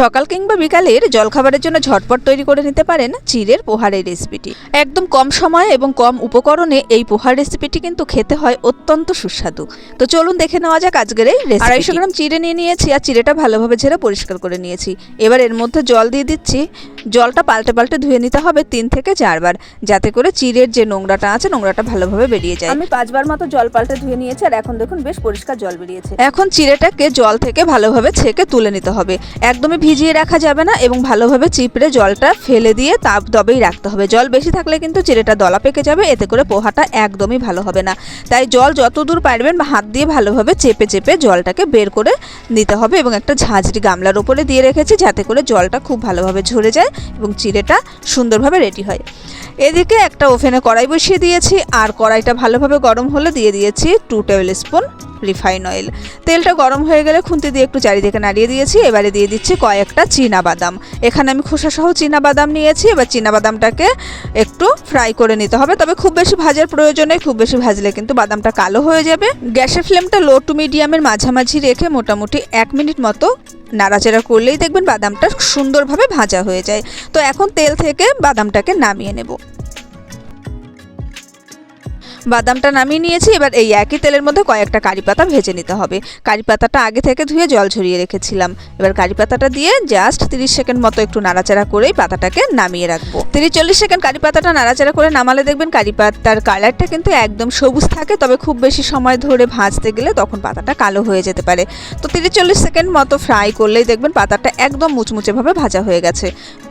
সকাল কিংবা বিকালের জলখাবারের জন্য ঝটপট তৈরি করে নিতে পারেন চিড়ের পোহার এই রেসিপিটি। একদম কম সময়ে এবং কম উপকরণে এই পোহার রেসিপিটি কিন্তু খেতে হয় অত্যন্ত সুস্বাদু। তো চলুন দেখে নেওয়া যাক আজকের এই রেসিপি। 250 গ্রাম চিড়ে নিয়ে নিয়েছি আর চিড়েটা ভালোভাবে ঝেড়ে পরিষ্কার করে নিয়েছি। এবার এর মধ্যে জল দিয়ে দিচ্ছি। জলটা পাল্টে পাল্টে ধুয়ে নিতে হবে 3 থেকে 4 বার, যাতে করে চিড়ের যে নোংরাটা আছে নোংরাটা ভালোভাবে বেরিয়ে যায়। আমি 5 বার মতো জল পাল্টে ধুয়ে নিয়েছি আর এখন দেখুন বেশ পরিষ্কার জল বেরিয়েছে। এখন চিড়েটাকে জল থেকে ভালোভাবে ছেঁকে তুলে নিতে হবে। একদমই ভিজিয়ে রাখা যাবে না এবং ভালোভাবে চিপড়ে জলটা ফেলে দিয়ে তবেই রাখতে হবে। জল বেশি থাকলে কিন্তু চিড়েটা দলা পেকে যাবে, এতে করে পোহাটা একদমই ভালো হবে না। তাই জল যতদূর পারবেন হাত দিয়ে ভালোভাবে চেপে চেপে জলটাকে বের করে নিতে হবে এবং একটা ঝাঁঝরি গামলার উপরে দিয়ে রেখেছি, যাতে করে জলটা খুব ভালোভাবে ঝরে যায় এবং চিড়েটা সুন্দরভাবে রেডি হয়। এদিকে একটা ওভেনে কড়াই বসিয়ে দিয়েছি আর কড়াইটা ভালোভাবে গরম হলে দিয়ে দিয়েছি 2 টেবিল স্পুন রিফাইন অয়েল। তেলটা গরম হয়ে গেলে খুন্তি দিয়ে একটু চারিদিকে নাড়িয়ে দিয়েছি। এবারে দিয়ে দিচ্ছি কয়েকটা চীনাবাদাম। এখানে আমি খোসাসহ চীনাবাদাম নিয়েছি। এবার চীনাবাদামটাকে একটু ফ্রাই করে নিতে হবে, তবে খুব বেশি ভাজার প্রয়োজন নেই, খুব বেশি ভাজলে কিন্তু বাদামটা কালো হয়ে যাবে। গ্যাসের ফ্লেমটা লো টু মিডিয়ামের মাঝামাঝি রেখে মোটামুটি 1 মিনিট মতো নাড়াচাড়া করলেই দেখবেন বাদামটা সুন্দরভাবে ভাজা হয়ে যায়। তো এখন তেল থেকে বাদামটাকে নামিয়ে নেব। বাদামটা নামিয়ে নিয়েছি। এবার এই একই তেলের মধ্যে কয়েকটা কারি পাতা ভেজে নিতে হবে। কারি পাতাটা আগে থেকে ধুয়ে জল ঝরিয়ে রেখেছিলাম। এবার কারি পাতাটা দিয়ে জাস্ট 30 সেকেন্ড মতো একটু নাড়াচাড়া করেই পাতাটাকে নামিয়ে রাখবো। 30-40 সেকেন্ড কারি পাতাটা নাড়াচাড়া করে নামালে দেখবেন কারি পাতার কালারটা কিন্তু একদম সবুজ থাকে, তবে খুব বেশি সময় ধরে ভাজতে গেলে তখন পাতাটা কালো হয়ে যেতে পারে। তো 30-40 সেকেন্ড মতো ফ্রাই করলেই দেখবেন পাতাটা একদম মুচমুচেভাবে ভাজা হয়ে গেছে।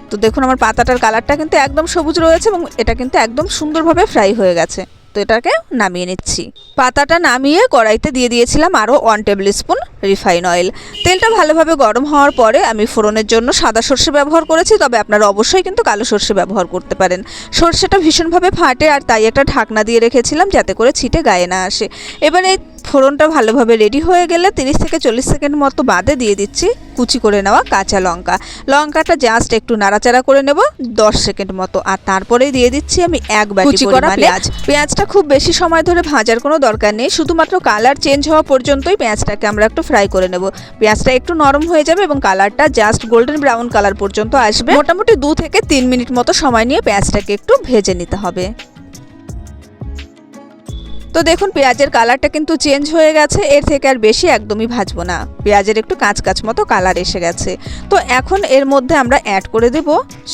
তো দেখুন আমার পাতাটার কালারটা কিন্তু একদম সবুজ রয়েছে এবং এটা কিন্তু একদম সুন্দরভাবে ফ্রাই হয়ে গেছে। তো এটাকে নামিয়ে নিচ্ছি। পাতাটা নামিয়ে কড়াইতে দিয়ে দিয়েছিলাম আরও 1 টেবিল স্পুন রিফাইন অয়েল। তেলটা ভালোভাবে গরম হওয়ার পরে আমি ফোড়নের জন্য সাদা সর্ষে ব্যবহার করেছি, তবে আপনারা অবশ্যই কিন্তু কালো সর্ষে ব্যবহার করতে পারেন। সর্ষেটা ভীষণভাবে ফাটে আর তাই একটা ঢাকনা দিয়ে রেখেছিলাম, যাতে করে ছিটে গায়ে না আসে। এবারে ফোড়নটা ভালোভাবে রেডি হয়ে গেলে 30 থেকে 40 সেকেন্ড মতো বাদে দিয়ে দিচ্ছি কুচি করে নেওয়া কাঁচা লঙ্কা। লঙ্কাটা জাস্ট একটু নাড়াচাড়া করে নেব 10 সেকেন্ড মতো, আর তারপরেই দিয়ে দিচ্ছি আমি 1 বাটি পরিমাণে পেঁয়াজ। পেঁয়াজটা খুব বেশি সময় ধরে ভাজার কোনো দরকার নেই, শুধুমাত্র কালার চেঞ্জ হওয়া পর্যন্তই পেঁয়াজটাকে আমরা একটু ফ্রাই করে নেব। পেঁয়াজটা একটু নরম হয়ে যাবে এবং কালারটা জাস্ট গোল্ডেন ব্রাউন কালার পর্যন্ত আসবে। মোটামুটি 2 থেকে 3 মিনিট মতো সময় নিয়ে পেঁয়াজটাকে একটু ভেজে নিতে হবে। তো দেখুন পেঁয়াজের কালারটা কিন্তু চেঞ্জ হয়ে গেছে, এর থেকে আর বেশি একদমই ভাজবো না। পেঁয়াজের একটু কাঁচ কাঁচ মতো কালার এসে গেছে। তো এখন এর মধ্যে আমরা অ্যাড করে দেব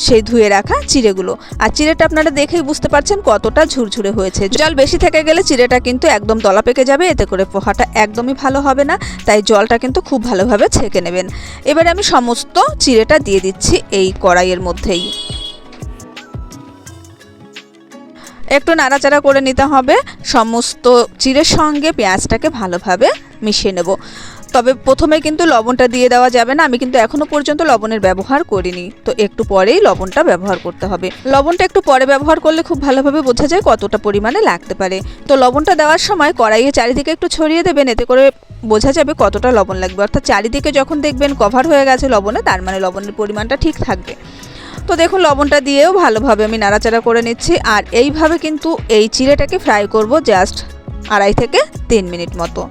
সেই ধুয়ে রাখা চিড়েগুলো। আর চিড়েটা আপনারা দেখেই বুঝতে পারছেন কতটা ঝুরঝুরে হয়েছে। জল বেশি থেকে গেলে চিড়েটা কিন্তু একদম দলা পেকে যাবে, এতে করে পোহাটা একদমই ভালো হবে না। তাই জলটা কিন্তু খুব ভালোভাবে ছেঁকে নেবেন। এবারে আমি সমস্ত চিড়েটা দিয়ে দিচ্ছি এই কড়াইয়ের মধ্যেই। একটু নাড়াচাড়া করে নিতে হবে। সমস্ত চিড়ের সঙ্গে পেঁয়াজটাকে ভালোভাবে মিশিয়ে নেব। তবে প্রথমে কিন্তু লবণটা দিয়ে দেওয়া যাবে না, আমি কিন্তু এখনও পর্যন্ত লবণের ব্যবহার করিনি। তো একটু পরেই লবণটা ব্যবহার করতে হবে। লবণটা একটু পরে ব্যবহার করলে খুব ভালোভাবে বোঝা যায় কতটা পরিমাণে লাগতে পারে। তো লবণটা দেওয়ার সময় কড়াইয়ে চারিদিকে একটু ছড়িয়ে দেবেন, এতে করে বোঝা যাবে কতটা লবণ লাগবে। অর্থাৎ চারিদিকে যখন দেখবেন কভার হয়ে গেছে লবণে, তার মানে লবণের পরিমাণটা ঠিক থাকবে। তো দেখুন লবণটা দিয়েও ভালোভাবে আমি নাড়াচাড়া করে নিচ্ছি। আর এইভাবে কিন্তু এই চিড়েটাকে ফ্রাই করব জাস্ট 2.5 থেকে 3 মিনিট মতো।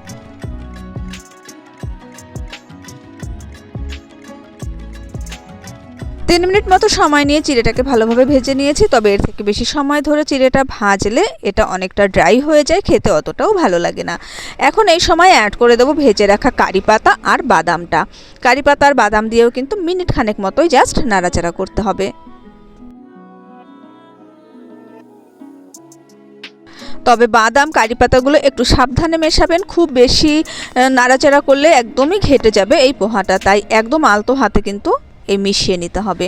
3 মিনিট মতো সময় নিয়ে চিড়েটাকে ভালোভাবে ভেজে নিয়েছি, তবে এর থেকে বেশি সময় ধরে চিড়েটা ভাজলে এটা অনেকটা ড্রাই হয়ে যায়, খেতে অতটাও ভালো লাগে না। এখন এই সময় অ্যাড করে দেবো ভেজে রাখা কারি পাতা আর বাদামটা। কারি পাতা আর বাদাম দিয়েও কিন্তু মিনিট খানেক মতোই জাস্ট নাড়াচাড়া করতে হবে। তবে বাদাম কারি পাতাগুলো একটু সাবধানে মেশাবেন, খুব বেশি নাড়াচাড়া করলে একদমই ঘেটে যাবে এই পোহাটা, তাই একদম আলতো হাতে কিন্তু এই মিশিয়ে নিতে হবে।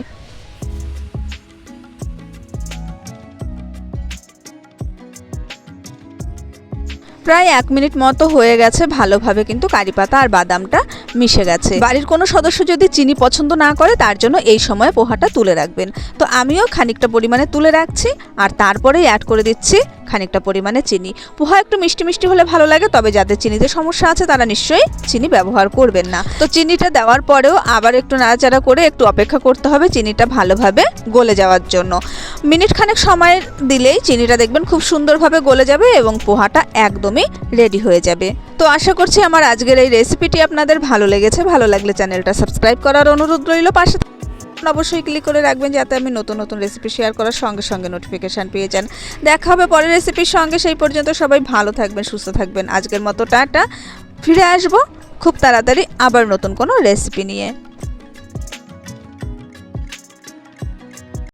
প্রায় 1 মিনিট মতো হয়ে গেছে। ভালোভাবে কিন্তু কারি পাতা আর বাদামটা মিশে গেছে। বাড়ির কোনো সদস্য যদি চিনি পছন্দ না করে, তার জন্য এই সময় পোহাটা তুলে রাখবেন। তো আমিও খানিকটা পরিমাণে তুলে রাখছি আর তারপরেই অ্যাড করে দিচ্ছি খানিকটা পরিমাণে চিনি। পোহা একটু মিষ্টি মিষ্টি হলে ভালো লাগে, তবে যাদের চিনিতে সমস্যা আছে তারা নিশ্চয়ই চিনি ব্যবহার করবেন না। তো চিনিটা দেওয়ার পরেও আবার একটু নাড়াচাড়া করে একটু অপেক্ষা করতে হবে চিনিটা ভালোভাবে গলে যাওয়ার জন্য। মিনিট খানেক সময় দিলেই চিনিটা দেখবেন খুব সুন্দরভাবে গলে যাবে এবং পোহাটা একদমই রেডি হয়ে যাবে। তো আশা করছি আমার আজকের এই রেসিপিটি আপনাদের ভালো লেগেছে। ভালো লাগলে চ্যানেলটা সাবস্ক্রাইব করার অনুরোধ রইল। পাশে অবশ্যই ক্লিক করে রাখবেন যাতে আমি নতুন নতুন রেসিপি শেয়ার করার সঙ্গে সঙ্গে নোটিফিকেশান পেয়ে যান। দেখা হবে পরের রেসিপির সঙ্গে, সেই পর্যন্ত সবাই ভালো থাকবেন, সুস্থ থাকবেন। আজকের মতো টাটা। ফিরে আসবো খুব তাড়াতাড়ি আবার নতুন কোনো রেসিপি নিয়ে।